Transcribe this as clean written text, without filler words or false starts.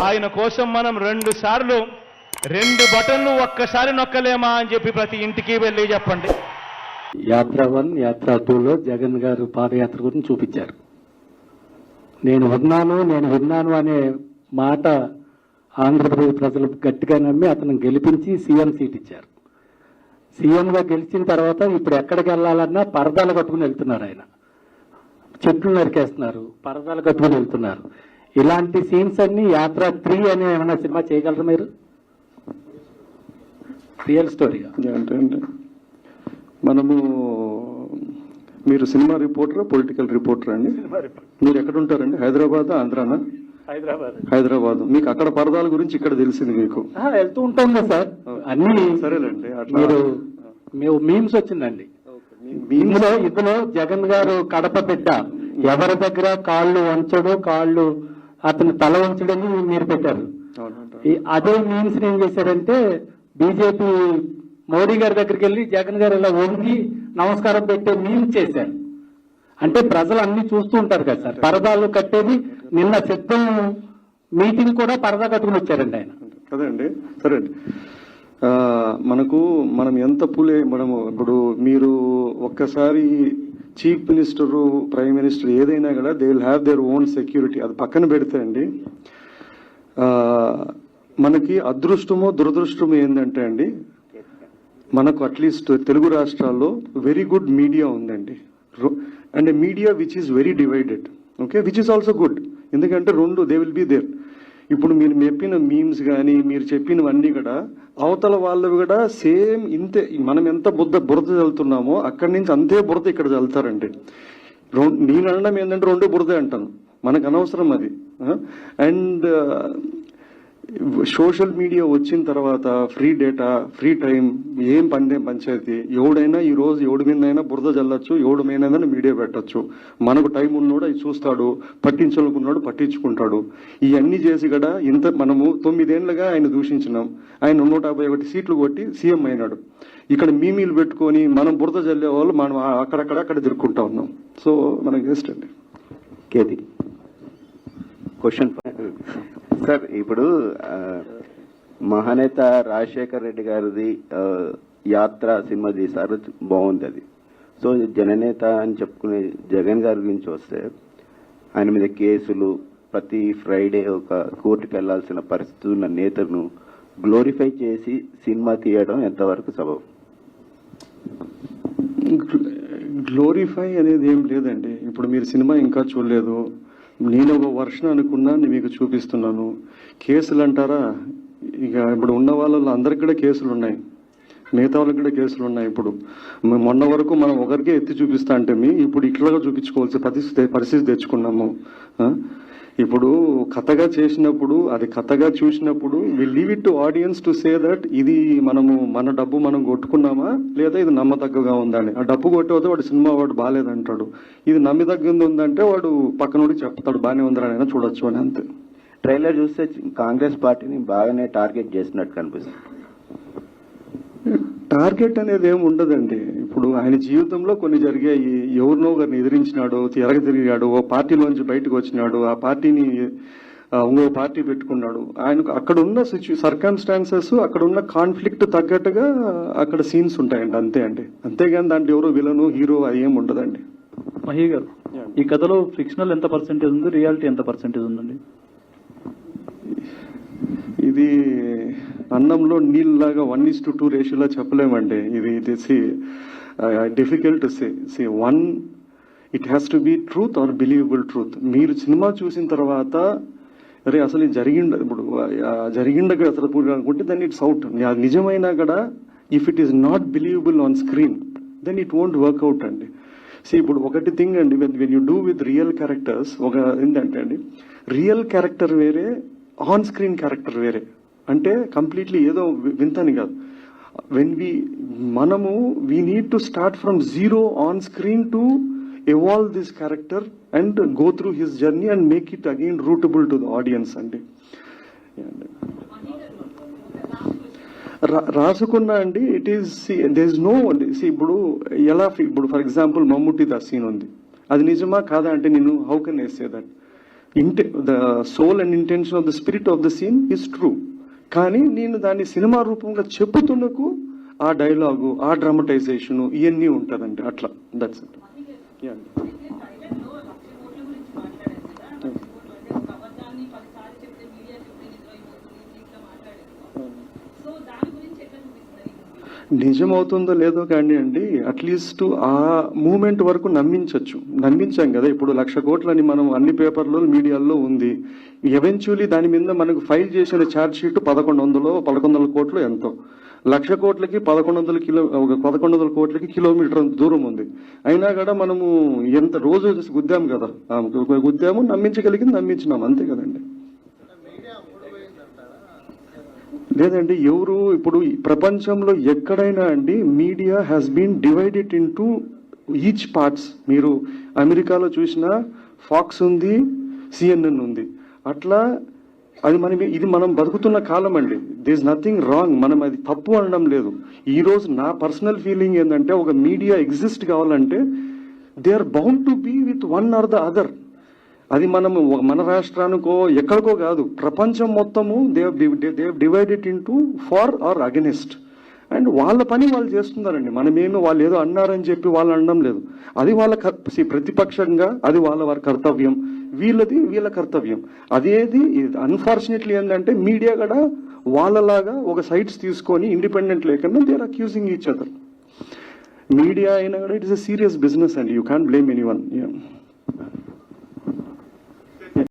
ఆయన కోసం మనం 2 సార్లు 2 బటన్లు ఒక్కసారి నొక్కలేమా అని చెప్పి ప్రతి ఇంటికి వెళ్ళి చెప్పండి. యాత్ర 1, యాత్ర 2లో జగన్ గారు పాదయాత్ర గురించి చూపించారు. నేను విన్నాను అనే మాట ఆంధ్రప్రదేశ్ ప్రజలు గట్టిగా నమ్మి అతను గెలిపించి సీఎం సీట్ ఇచ్చారు. సీఎంగా గెలిచిన తర్వాత ఇప్పుడు ఎక్కడికి వెళ్ళాలన్నా పరదాలు కట్టుకుని వెళ్తున్నారు. ఆయన చెట్లు నరికేస్తున్నారు, పరదాలు కట్టుకుని వెళ్తున్నారు. ఇలాంటి సీన్స్ అన్ని యాత్ర 3 అనే ఏమైనా సినిమా చేయగలరు మీరు? రియల్ స్టోరీగా అంటే మనము మీరు సినిమా రిపోర్టరా పొలిటికల్ రిపోర్టరా అండి? మీరు ఎక్కడ ఉంటారండి? హైదరాబాద్, ఆంధ్రానా? హైదరాబాద్. మీకు అక్కడ పరదాల గురించి ఇక్కడ తెలిసింది మీకు? వెళ్తూ ఉంటాం కదా సార్ అన్ని. సరేలేండి. మీరు మీమ్స్ వచ్చిందండి. ఇందులో జగన్ గారు కడప బిడ్డ ఎవరి దగ్గర కాళ్ళు వంచడు, కాళ్ళు అతను తల వంచడని మీరు పెట్టారు. అదే మీమ్స్ ఏం చేశారంటే బీజేపీ మోడీ గారి దగ్గరికి వెళ్ళి జగన్ గారు ఇలా వంగి నమస్కారం పెట్టే మీమ్స్ చేశారు. అంటే ప్రజలు అన్ని చూస్తూ ఉంటారు కదా సార్. పరదాలు కట్టేది నిన్న సిద్ధం మీటింగ్ కూడా పరదా కట్టుకుని వచ్చారండి ఆయన. కదండి. సరే అండి. మనం ఎంత మనము ఇప్పుడు మీరు ఒక్కసారి చీఫ్ మినిస్టర్, ప్రైమ్ మినిస్టర్ ఏదైనా కూడా they will have their own security. అది పక్కన పెడితే అండి మనకి అదృష్టమో దురదృష్టమో ఏంటంటే అండి మనకు అట్లీస్ట్ తెలుగు రాష్ట్రాల్లో వెరీ గుడ్ మీడియా ఉందండి. And media which is very divided, okay, which is also good. ఎందుకంటే దే విల్ బి దేర్. ఇప్పుడు మీరు చెప్పిన మీమ్స్ కానీ మీరు చెప్పినవన్నీ కూడా అవతల వాళ్ళు కూడా సేమ్ ఇంతే. మనం ఎంత బురద చల్లుతున్నామో అక్కడి నుంచి అంతే బురద ఇక్కడ చల్లుతారండి. నేను అనడం ఏంటంటే 2 బురదే అంటాను, మనకు అనవసరం అది. అండ్ సోషల్ మీడియా వచ్చిన తర్వాత ఫ్రీ డేటా, ఫ్రీ టైం, ఏం పంచాయతీ. ఎవడైనా ఈ రోజు ఎవడి మీదైనా బురద చల్లొచ్చు, ఎవడి మీద మీడియా పెట్టచ్చు. మనకు టైం ఉన్నోడు అది చూస్తాడు, పట్టించాలనుకున్నాడు పట్టించుకుంటాడు. ఇవన్నీ చేసి కూడా మనము 9 ఏళ్లుగా ఆయన దూషించినాం. ఆయన 151 సీట్లు కొట్టి సీఎం అయినాడు. ఇక్కడ మీమీలు పెట్టుకొని మనం బురద చల్లే వాళ్ళు మనం అక్కడ తిరుక్కుంటా ఉన్నాం. సో మనకి వేస్ట్ అండి. కేది క్వశ్చన్ సార్, ఇప్పుడు మహానేత రాజశేఖర్ రెడ్డి గారిది యాత్ర సినిమా తీశారు, బాగుంది అది. సో జననేత అని చెప్పుకునే జగన్ గారి గురించి వస్తే ఆయన మీద కేసులు, ప్రతి ఫ్రైడే ఒక కోర్టుకు వెళ్లాల్సిన పరిస్థితి ఉన్న నేతను గ్లోరిఫై చేసి సినిమా తీయడం ఎంతవరకు సబబు? గ్లోరిఫై అనేది ఏం లేదండి. ఇప్పుడు మీరు సినిమా ఇంకా చూడలేదు. నేను ఒక వర్షన్ అనుకున్నా మీకు చూపిస్తున్నాను. కేసులు అంటారా, ఇక ఇప్పుడు ఉన్న వాళ్ళలో అందరికి కూడా కేసులు ఉన్నాయి, మిగతా వాళ్ళకి కూడా కేసులు ఉన్నాయి. ఇప్పుడు మొన్న వరకు మనం ఒకరికే ఎత్తి చూపిస్తా అంటే ఇప్పుడు ఇట్లాగా చూపించుకోవాల్సిన పరిస్థితి తెచ్చుకున్నాము. ఇప్పుడు కథగా చేసినప్పుడు, అది కథగా చూసినప్పుడు we leave it to audience to say that ఇది మన డబ్బు మనం కొట్టుకున్నామా లేదా ఇది నమ్మదగ్గగా ఉందని. ఆ డబ్బు కొట్టేవద్దు వాడు సినిమా వాడు బాగాలేదంటాడు, ఇది నమ్మదగ్గంది ఉందంటే వాడు పక్కనోడికి చెప్తాడు బాగానే ఉందని చూడొచ్చు అని. అంతే. ట్రైలర్ చూస్తే కాంగ్రెస్ పార్టీని బాగానే టార్గెట్ చేసినట్టు కనిపిస్తుంది. టార్గెట్ అనేది ఏమి ఉండదండి. ఇప్పుడు ఆయన జీవితంలో కొన్ని జరిగాయి. ఎవరినో ఒకరిని ఎదిరించినాడు, తిరిగాడు, ఓ పార్టీలోంచి బయటకు వచ్చినాడు, ఆ పార్టీని ఇంకో పార్టీ పెట్టుకున్నాడు. ఆయనకు అక్కడ ఉన్న సర్కమ్స్టాన్సెస్, అక్కడ ఉన్న కాన్ఫ్లిక్ట్ తగ్గట్టుగా అక్కడ సీన్స్ ఉంటాయండి. అంతే అండి. అంతేగాని దాంట్లో ఎవరో విలను హీరో అది ఏమి ఉండదండి. మహి గారు, ఈ కథలో ఫిక్షనల్ ఎంత పర్సెంటేజ్ ఉంది, రియాలిటీ ఎంత పర్సెంటేజ్ ఉందండి? ఇది అన్నంలో నీళ్ళలాగా 1:2 రేషియోలో చెప్పలేమండి. ఇది difficult to say. One, it has to be truth or believable truth. మీరు సినిమా చూసిన తర్వాత అరే అసలు ఇది జరిగిండ అసలు అనుకుంటే దెన్ ఇట్స్ అవుట్. అది నిజమైనా కూడా if it is not believable on screen then it won't work out అండి. ఇప్పుడు ఒకటి థింగ్ అండి, when you do with real characters, ఏంటంటే అండి రియల్ క్యారెక్టర్ వేరే, ఆన్ స్క్రీన్ క్యారెక్టర్ వేరే. అంటే కంప్లీట్లీ ఏదో వింతని కాదు. We need to start from zero on screen to evolve this character and go through his journey and make it again rootable to the audience అండి. రాసుకున్నా అండి it is there is no. ఇప్పుడు for example Mammootty the scene ఉంది, అది నిజమా కాదా అంటే నేను how can I say that? The soul and intention of the spirit of the scene is true. కానీ నేను దాన్ని సినిమా రూపంగా చెప్పుతున్నకు ఆ డైలాగు, ఆ డ్రామటైజేషన్ ఇవన్నీ ఉంటుందండి. అట్లా దట్స్ ఇట్. నిజమవుతుందో లేదో కానీ అండి, అట్లీస్ట్ ఆ మూమెంట్ వరకు నమ్మించాం కదా. ఇప్పుడు 1,00,000 కోట్లని మనం అన్ని పేపర్లో మీడియాల్లో ఉంది. ఎవెన్చువలీ దాని మీద మనకు ఫైల్ చేసిన ఛార్జ్ షీట్ 1,100 కోట్లు ఎంతో. 1,00,000 కోట్లకి 1,100 కోట్లకి కిలోమీటర్ దూరం ఉంది. అయినా కూడా మనము ఎంత రోజు గుద్దాం కదా, గుద్దాము, నమ్మించినాం అంతే కదండి. లేదండి, ఎవరు ఇప్పుడు ప్రపంచంలో ఎక్కడైనా అండి media has been divided into each parts. మీరు అమెరికాలో చూసినా ఫాక్స్ ఉంది, CNN ఉంది. అట్లా అది ఇది మనం బతుకుతున్న కాలం అండి. దిస్ నథింగ్ రాంగ్, మనం అది తప్పు అనడం లేదు. ఈ రోజు నా పర్సనల్ ఫీలింగ్ ఏంటంటే, ఒక మీడియా ఎగ్జిస్ట్ కావాలంటే they are bound to be with one or the other. అది మనము మన రాష్ట్రానికో ఎక్కడికో కాదు, ప్రపంచం మొత్తము they divided into for or against. And వాళ్ళ పని వాళ్ళు చేస్తున్నారండి. మనమేమో వాళ్ళు ఏదో అన్నారని చెప్పి వాళ్ళు అనడం లేదు. అది వాళ్ళ ప్రతిపక్షంగా అది వారి కర్తవ్యం, వీళ్ళ కర్తవ్యం. అదేది అన్ఫార్చునేట్లీ ఏంటంటే మీడియా కూడా వాళ్ళలాగా ఒక సైట్స్ తీసుకొని ఇండిపెండెంట్ లేకుండా they are accusing each other. Media అయినా కూడా it is a serious business and you can't blame anyone.